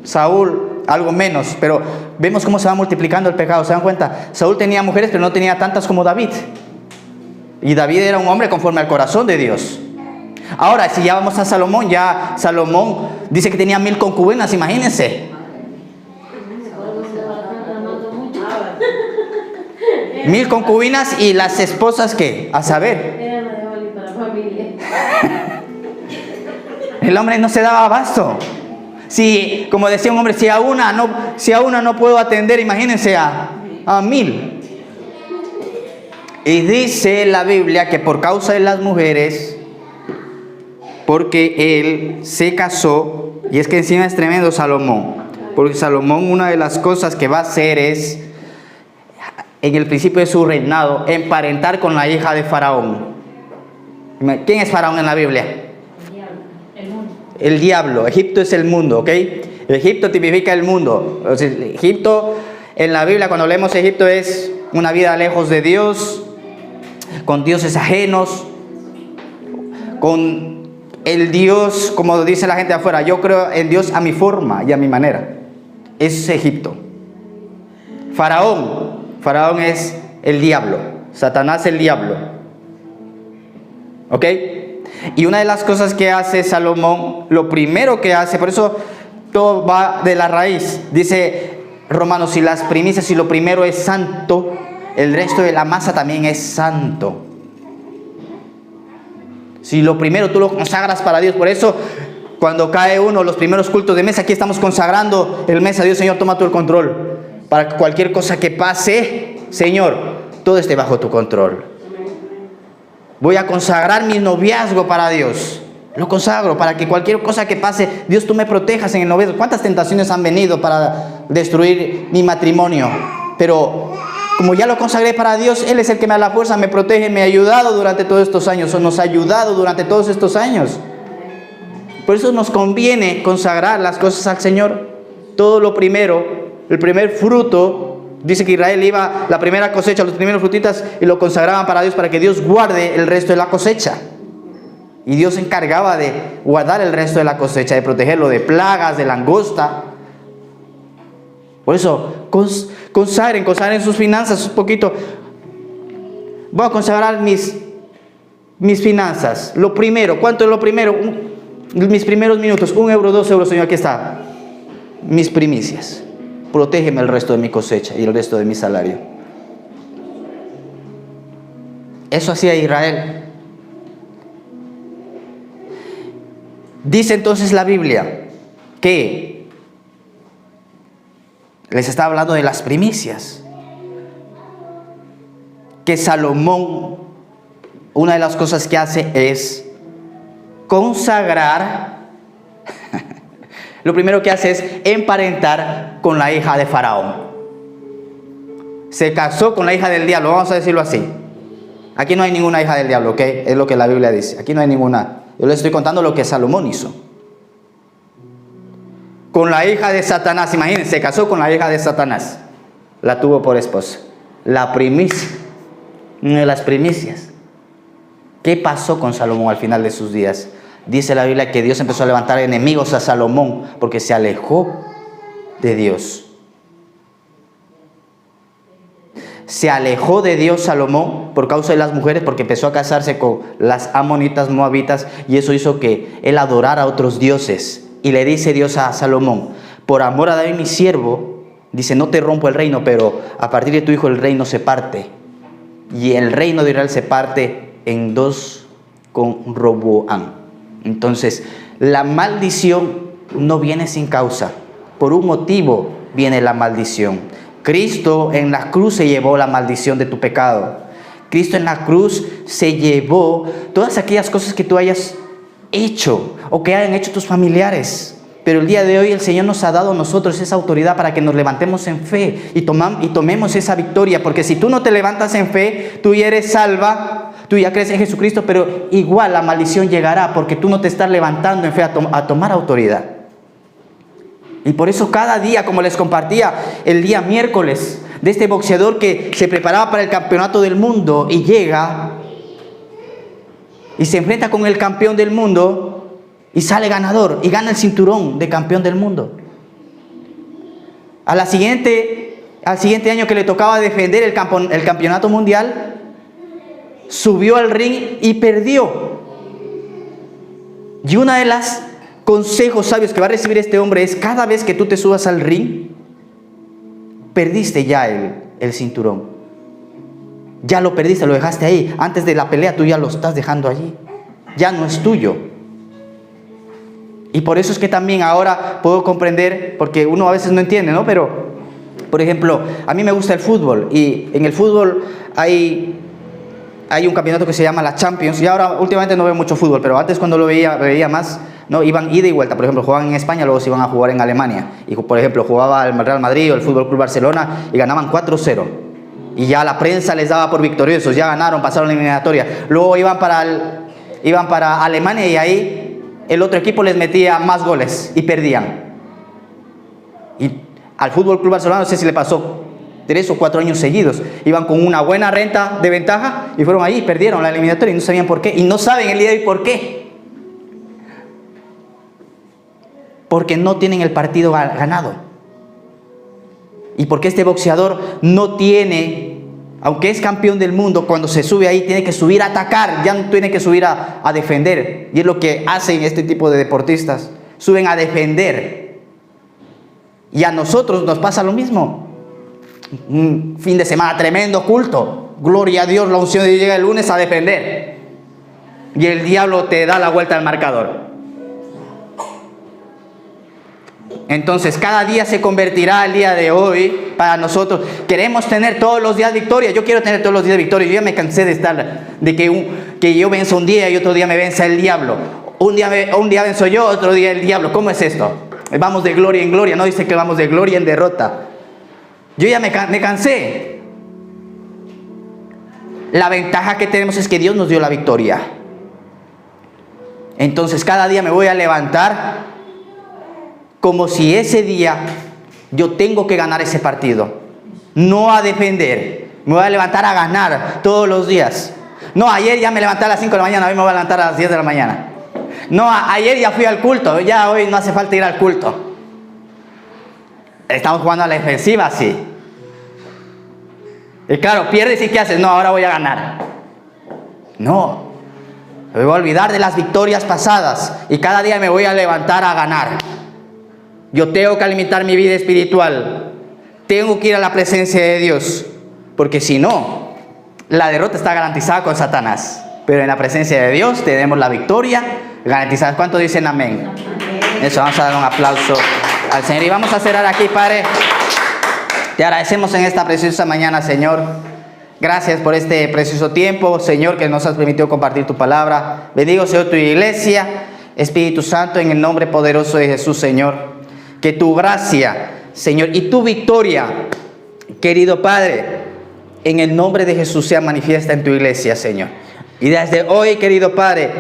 S1: Saúl, algo menos, pero vemos cómo se va multiplicando el pecado. ¿Se dan cuenta? Saúl tenía mujeres, pero no tenía tantas como David. Y David era un hombre conforme al corazón de Dios. Ahora, si ya vamos a Salomón, ya Salomón dice que tenía 1000 concubinas, imagínense. 1000 concubinas y las esposas, ¿qué? A saber. El hombre no se daba abasto. Si, como decía un hombre, si a una no puedo atender, imagínense a 1000. Y dice la Biblia que por causa de las mujeres, porque él se casó, y es que encima es tremendo Salomón, porque Salomón, una de las cosas que va a hacer es, en el principio de su reinado, emparentar con la hija de Faraón. ¿Quién es Faraón en la Biblia?
S2: El mundo.
S1: El diablo. Egipto es el mundo, ¿ok? Egipto tipifica el mundo. O sea, Egipto, en la Biblia, cuando leemos Egipto, es una vida lejos de Dios, con dioses ajenos, con el Dios, como dice la gente de afuera, yo creo en Dios a mi forma y a mi manera. Es Egipto. Faraón es el diablo. Satanás el diablo. ¿Ok? Y una de las cosas que hace Salomón, lo primero que hace, por eso todo va de la raíz. Dice Romanos, si las primicias, si lo primero es santo, el resto de la masa también es santo. Si lo primero tú lo consagras para Dios, por eso cuando cae uno, los primeros cultos de mesa, aquí estamos consagrando el mes a Dios. Señor, toma tú el control. Para que cualquier cosa que pase, Señor, todo esté bajo tu control. Voy a consagrar mi noviazgo para Dios. Lo consagro para que cualquier cosa que pase, Dios, tú me protejas en el noviazgo. ¿Cuántas tentaciones han venido para destruir mi matrimonio? Pero como ya lo consagré para Dios, Él es el que me da la fuerza, me protege, me ha ayudado durante todos estos años, o nos ha ayudado durante todos estos años. Por eso nos conviene consagrar las cosas al Señor. Todo lo primero, el primer fruto, dice que Israel iba la primera cosecha, los primeros frutitas, y lo consagraban para Dios, para que Dios guarde el resto de la cosecha. Y Dios se encargaba de guardar el resto de la cosecha, de protegerlo de plagas, de langosta. Por eso, consagren sus finanzas un poquito. Voy a consagrar mis finanzas. Lo primero, ¿cuánto es lo primero? Mis primeros minutos, 1 euro, 2 euros, Señor, aquí está. Mis primicias. Protégeme el resto de mi cosecha y el resto de mi salario. Eso hacía Israel. Dice entonces la Biblia que les está hablando de las primicias. Que Salomón, una de las cosas que hace es consagrar. Lo primero que hace es emparentar con la hija de Faraón. Se casó con la hija del diablo, vamos a decirlo así. Aquí no hay ninguna hija del diablo, ¿ok? Es lo que la Biblia dice. Aquí no hay ninguna. Yo les estoy contando lo que Salomón hizo. Con la hija de Satanás, imagínense, se casó con la hija de Satanás. La tuvo por esposa. La primicia, una de las primicias. ¿Qué pasó con Salomón al final de sus días? Dice la Biblia que Dios empezó a levantar enemigos a Salomón porque se alejó de Dios. Se alejó de Dios Salomón por causa de las mujeres, porque empezó a casarse con las amonitas, moabitas, y eso hizo que él adorara a otros dioses. Y le dice Dios a Salomón, por amor a David mi siervo, dice, no te rompo el reino, pero a partir de tu hijo el reino se parte. Y el reino de Israel se parte en dos con Roboam. Entonces, la maldición no viene sin causa. Por un motivo viene la maldición. Cristo en la cruz se llevó la maldición de tu pecado. Cristo en la cruz se llevó todas aquellas cosas que tú hayas hecho o que hayan hecho tus familiares. Pero el día de hoy el Señor nos ha dado a nosotros esa autoridad para que nos levantemos en fe y tomemos esa victoria. Porque si tú no te levantas en fe, tú ya eres salva, tú ya crees en Jesucristo, pero igual la maldición llegará porque tú no te estás levantando en fe a tomar autoridad. Y por eso cada día, como les compartía el día miércoles, de este boxeador que se preparaba para el campeonato del mundo y llega y se enfrenta con el campeón del mundo y sale ganador y gana el cinturón de campeón del mundo. Al siguiente año que le tocaba defender el campeonato mundial, subió al ring y perdió. Y una de las consejos sabios que va a recibir este hombre es: cada vez que tú te subas al ring, perdiste ya el cinturón. Ya lo perdiste, lo dejaste ahí. Antes de la pelea tú ya lo estás dejando allí. ya no es tuyo. Y por eso es que también ahora puedo comprender, porque uno a veces no entiende, ¿no? Pero, por ejemplo, a mí me gusta el fútbol y en el fútbol hay un campeonato que se llama la Champions, y ahora últimamente no veo mucho fútbol, pero antes cuando lo veía más, ¿no? Iban ida y vuelta. Por ejemplo, jugaban en España, luego se iban a jugar en Alemania. Y por ejemplo, jugaba el Real Madrid o el Fútbol Club Barcelona y ganaban 4-0. Y ya la prensa les daba por victoriosos, ya ganaron, pasaron la eliminatoria. Luego iban para Alemania y ahí el otro equipo les metía más goles y perdían. Y al Fútbol Club Barcelona no sé si le pasó 3 o 4 años seguidos. Iban con una buena renta de ventaja y fueron ahí, perdieron la eliminatoria y no sabían por qué. Y no saben el día de hoy por qué. Porque no tienen el partido ganado. Y porque este boxeador no tiene, aunque es campeón del mundo, cuando se sube ahí tiene que subir a atacar, ya no tiene que subir a defender. Y es lo que hacen este tipo de deportistas, suben a defender. Y a nosotros nos pasa lo mismo. Un fin de semana tremendo culto, gloria a Dios, la unción de llega el lunes a defender. Y el diablo te da la vuelta al marcador. Entonces cada día se convertirá el día de hoy para nosotros. Queremos tener todos los días victoria. Yo quiero tener todos los días victoria. Yo ya me cansé de estar, de que yo venzo un día y otro día me vence el diablo. Un día venzo yo, otro día el diablo. ¿Cómo es esto? Vamos de gloria en gloria. No dice que vamos de gloria en derrota. Yo ya me cansé. La ventaja que tenemos es que Dios nos dio la victoria. Entonces cada día me voy a levantar como si ese día yo tengo que ganar ese partido. No a defender. Me voy a levantar a ganar todos los días. No, ayer ya me levanté a las 5 de la mañana, hoy me voy a levantar a las 10 de la mañana. No, ayer ya fui al culto, ya hoy no hace falta ir al culto. Estamos jugando a la defensiva, sí. Y claro, pierdes y ¿qué haces? No, ahora voy a ganar. No. Me voy a olvidar de las victorias pasadas y cada día me voy a levantar a ganar. Yo tengo que alimentar mi vida espiritual. Tengo que ir a la presencia de Dios. Porque si no, la derrota está garantizada con Satanás. Pero en la presencia de Dios tenemos la victoria garantizada. ¿Cuántos dicen amén? Eso, vamos a dar un aplauso al Señor. Y vamos a cerrar aquí, Padre. Te agradecemos en esta preciosa mañana, Señor. Gracias por este precioso tiempo, Señor, que nos has permitido compartir tu palabra. Bendigo, Señor, tu iglesia. Espíritu Santo, en el nombre poderoso de Jesús, Señor. Que tu gracia, Señor, y tu victoria, querido Padre, en el nombre de Jesús sea manifiesta en tu iglesia, Señor. Y desde hoy, querido Padre,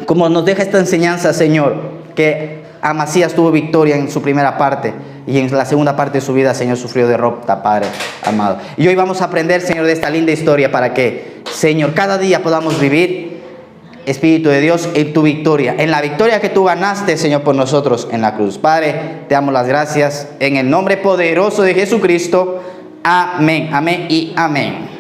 S1: como nos deja esta enseñanza, Señor, que Amasías tuvo victoria en su primera parte y en la segunda parte de su vida, Señor, sufrió derrota, Padre amado. Y hoy vamos a aprender, Señor, de esta linda historia para que, Señor, cada día podamos vivir, Espíritu de Dios, en tu victoria, en la victoria que tú ganaste, Señor, por nosotros en la cruz. Padre, te damos las gracias en el nombre poderoso de Jesucristo. Amén, amén y amén.